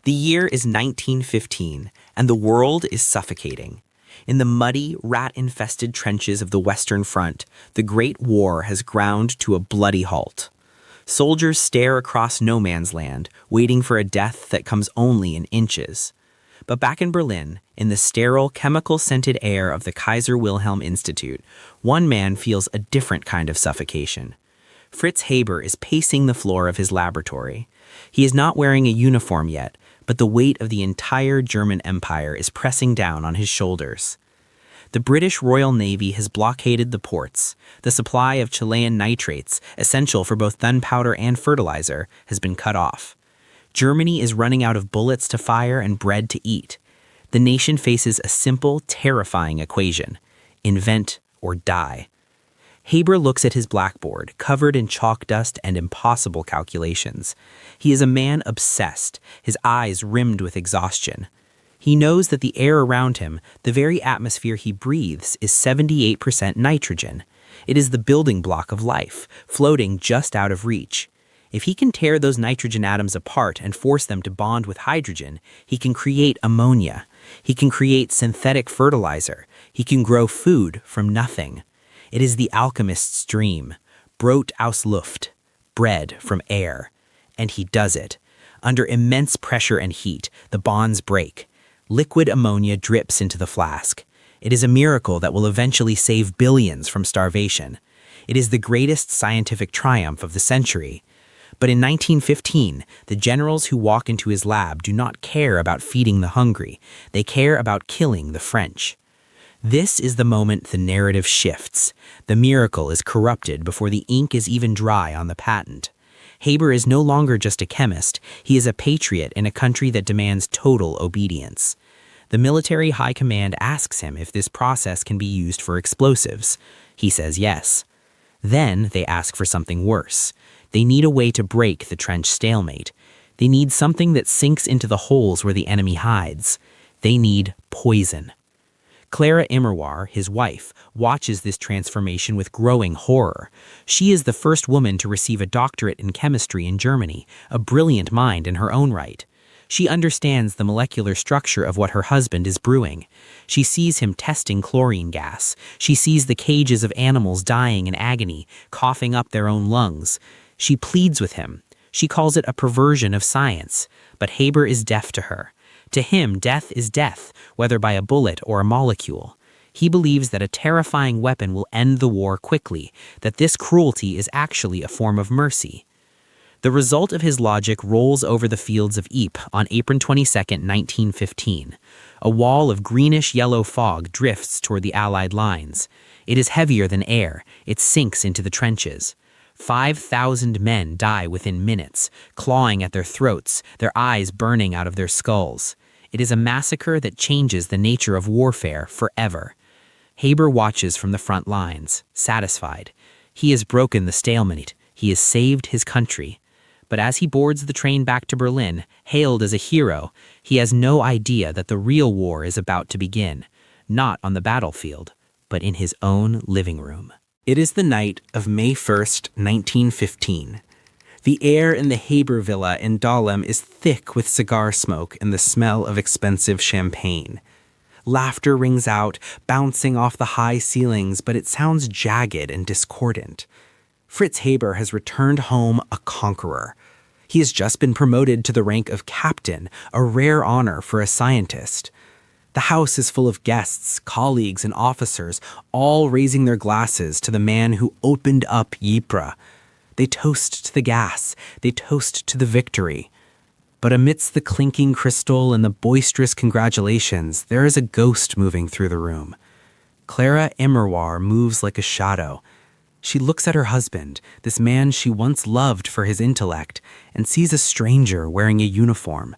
The year is 1915, and the world is suffocating. In the muddy, rat-infested trenches of the Western Front, the Great War has ground to a bloody halt. Soldiers stare across no man's land, waiting for a death that comes only in inches. But back in Berlin, in the sterile, chemical-scented air of the Kaiser Wilhelm Institute, one man feels a different kind of suffocation. Fritz Haber is pacing the floor of his laboratory. He is not wearing a uniform yet, but the weight of the entire German Empire is pressing down on his shoulders. The British Royal Navy has blockaded the ports. The supply of Chilean nitrates, essential for both gunpowder and fertilizer, has been cut off. Germany is running out of bullets to fire and bread to eat. The nation faces a simple, terrifying equation: invent or die. Haber looks at his blackboard, covered in chalk dust and impossible calculations. He is a man obsessed, his eyes rimmed with exhaustion. He knows that the air around him, the very atmosphere he breathes, is 78% nitrogen. It is the building block of life, floating just out of reach. If he can tear those nitrogen atoms apart and force them to bond with hydrogen, he can create ammonia. He can create synthetic fertilizer. He can grow food from nothing. It is the alchemist's dream, Brot aus Luft, bread from air. And he does it. Under immense pressure and heat, the bonds break. Liquid ammonia drips into the flask. It is a miracle that will eventually save billions from starvation. It is the greatest scientific triumph of the century. But in 1915, the generals who walk into his lab do not care about feeding the hungry. They care about killing the French. This is the moment the narrative shifts. The miracle is corrupted before the ink is even dry on the patent. Haber is no longer just a chemist. He is a patriot in a country that demands total obedience. The military high command asks him if this process can be used for explosives. He says yes. Then they ask for something worse. They need a way to break the trench stalemate. They need something that sinks into the holes where the enemy hides. They need poison. Clara Immerwahr, his wife, watches this transformation with growing horror. She is the first woman to receive a doctorate in chemistry in Germany, a brilliant mind in her own right. She understands the molecular structure of what her husband is brewing. She sees him testing chlorine gas. She sees the cages of animals dying in agony, coughing up their own lungs. She pleads with him. She calls it a perversion of science, but Haber is deaf to her. To him, death is death, whether by a bullet or a molecule. He believes that a terrifying weapon will end the war quickly, that this cruelty is actually a form of mercy. The result of his logic rolls over the fields of Ypres on April 22, 1915. A wall of greenish-yellow fog drifts toward the Allied lines. It is heavier than air. It sinks into the trenches. 5,000 men die within minutes, clawing at their throats, their eyes burning out of their skulls. It is a massacre that changes the nature of warfare forever. Haber watches from the front lines, satisfied. He has broken the stalemate. He has saved his country. But as he boards the train back to Berlin, hailed as a hero, he has no idea that the real war is about to begin, not on the battlefield, but in his own living room. It is the night of May 1st, 1915. The air in the Haber villa in Dahlem is thick with cigar smoke and the smell of expensive champagne. Laughter rings out, bouncing off the high ceilings, but it sounds jagged and discordant. Fritz Haber has returned home a conqueror. He has just been promoted to the rank of captain, a rare honor for a scientist. The house is full of guests, colleagues, and officers, all raising their glasses to the man who opened up Ypres. They toast to the gas. They toast to the victory. But amidst the clinking crystal and the boisterous congratulations, there is a ghost moving through the room. Clara Immerwahr moves like a shadow. She looks at her husband, this man she once loved for his intellect, and sees a stranger wearing a uniform.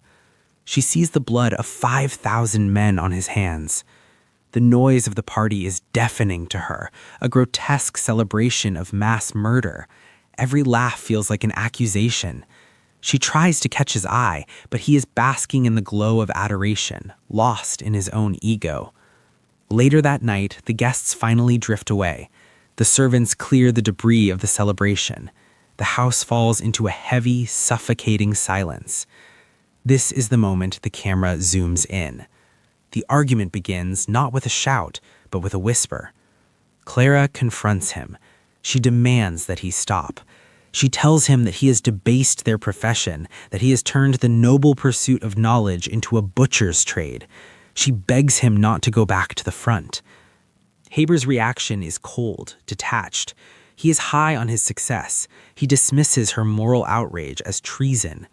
She sees the blood of 5,000 men on his hands. The noise of the party is deafening to her, a grotesque celebration of mass murder. Every laugh feels like an accusation. She tries to catch his eye, but he is basking in the glow of adoration, lost in his own ego. Later that night, the guests finally drift away. The servants clear the debris of the celebration. The house falls into a heavy, suffocating silence. This is the moment the camera zooms in. The argument begins not with a shout, but with a whisper. Clara confronts him. She demands that he stop. She tells him that he has debased their profession, that he has turned the noble pursuit of knowledge into a butcher's trade. She begs him not to go back to the front. Haber's reaction is cold, detached. He is high on his success. He dismisses her moral outrage as treason.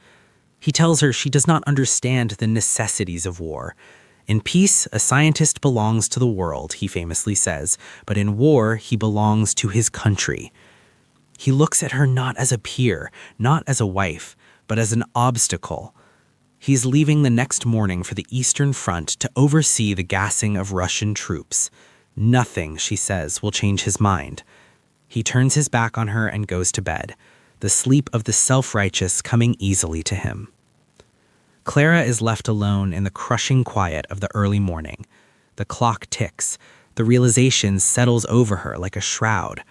He tells her she does not understand the necessities of war. In peace, a scientist belongs to the world, he famously says, but in war, he belongs to his country. He looks at her not as a peer, not as a wife, but as an obstacle. He's leaving the next morning for the Eastern Front to oversee the gassing of Russian troops. Nothing, she says, will change his mind. He turns his back on her and goes to bed, the sleep of the self-righteous coming easily to him. Clara is left alone in the crushing quiet of the early morning. The clock ticks. The realization settles over her like a shroud.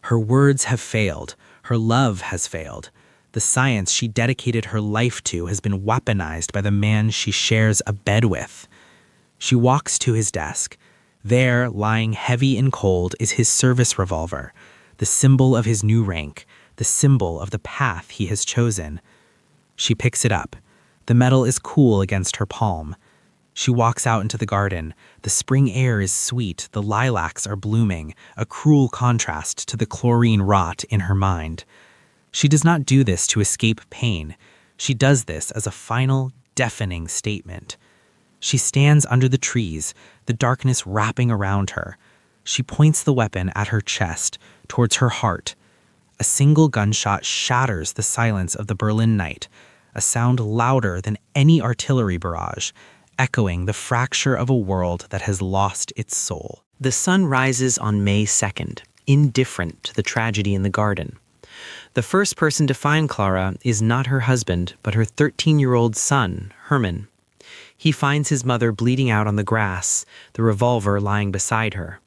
Her words have failed. Her love has failed. The science she dedicated her life to has been weaponized by the man she shares a bed with. She walks to his desk. There, lying heavy and cold, is his service revolver, the symbol of his new rank, the symbol of the path he has chosen. She picks it up. The metal is cool against her palm. She walks out into the garden. The spring air is sweet. The lilacs are blooming, a cruel contrast to the chlorine rot in her mind. She does not do this to escape pain. She does this as a final, deafening statement. She stands under the trees, the darkness wrapping around her. She points the weapon at her chest, towards her heart. A single gunshot shatters the silence of the Berlin night, a sound louder than any artillery barrage, echoing the fracture of a world that has lost its soul. The sun rises on May 2nd, indifferent to the tragedy in the garden. The first person to find Clara is not her husband, but her 13-year-old son, Hermann. He finds his mother bleeding out on the grass, the revolver lying beside her.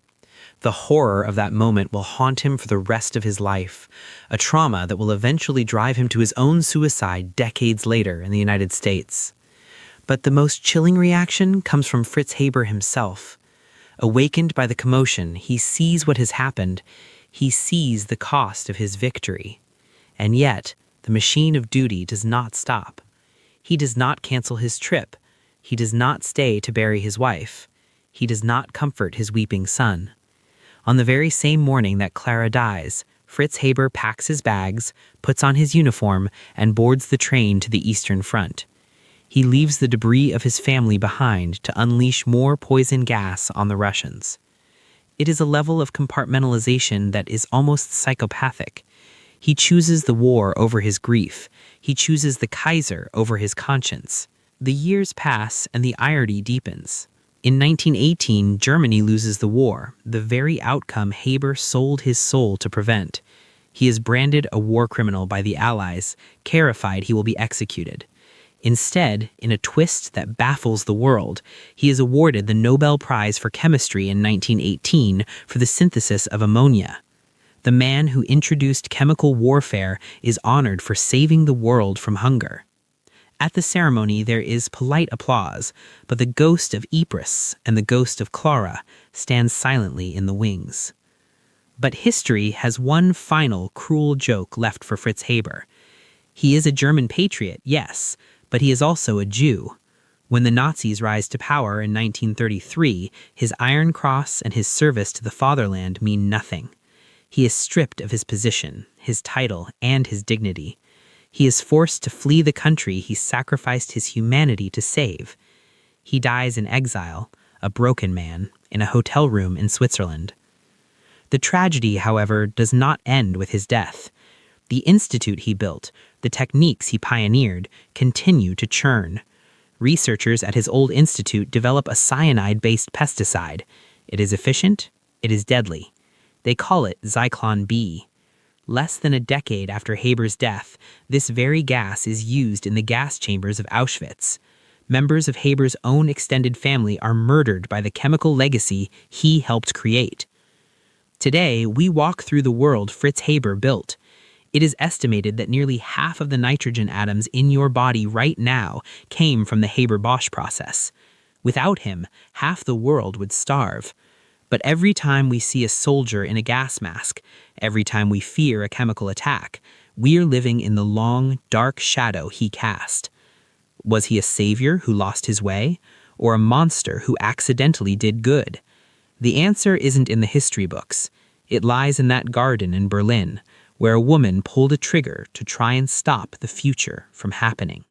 The horror of that moment will haunt him for the rest of his life, a trauma that will eventually drive him to his own suicide decades later in the United States. But the most chilling reaction comes from Fritz Haber himself. Awakened by the commotion, he sees what has happened. He sees the cost of his victory. And yet, the machine of duty does not stop. He does not cancel his trip. He does not stay to bury his wife. He does not comfort his weeping son. On the very same morning that Clara dies, Fritz Haber packs his bags, puts on his uniform, and boards the train to the Eastern Front. He leaves the debris of his family behind to unleash more poison gas on the Russians. It is a level of compartmentalization that is almost psychopathic. He chooses the war over his grief. He chooses the Kaiser over his conscience. The years pass and the irony deepens. In 1918, Germany loses the war, the very outcome Haber sold his soul to prevent. He is branded a war criminal by the Allies, terrified he will be executed. Instead, in a twist that baffles the world, he is awarded the Nobel Prize for Chemistry in 1918 for the synthesis of ammonia. The man who introduced chemical warfare is honored for saving the world from hunger. At the ceremony, there is polite applause, but the ghost of Ypres and the ghost of Clara stand silently in the wings. But history has one final cruel joke left for Fritz Haber. He is a German patriot, yes, but he is also a Jew. When the Nazis rise to power in 1933, his Iron Cross and his service to the fatherland mean nothing. He is stripped of his position, his title, and his dignity. He is forced to flee the country he sacrificed his humanity to save. He dies in exile, a broken man, in a hotel room in Switzerland. The tragedy, however, does not end with his death. The institute he built, the techniques he pioneered, continue to churn. Researchers at his old institute develop a cyanide-based pesticide. It is efficient, it is deadly. They call it Zyklon B. Less than a decade after Haber's death, this very gas is used in the gas chambers of Auschwitz. Members of Haber's own extended family are murdered by the chemical legacy he helped create. Today, we walk through the world Fritz Haber built. It is estimated that nearly half of the nitrogen atoms in your body right now came from the Haber-Bosch process. Without him, half the world would starve. But every time we see a soldier in a gas mask, every time we fear a chemical attack, we're living in the long, dark shadow he cast. Was he a savior who lost his way, or a monster who accidentally did good? The answer isn't in the history books. It lies in that garden in Berlin, where a woman pulled a trigger to try and stop the future from happening.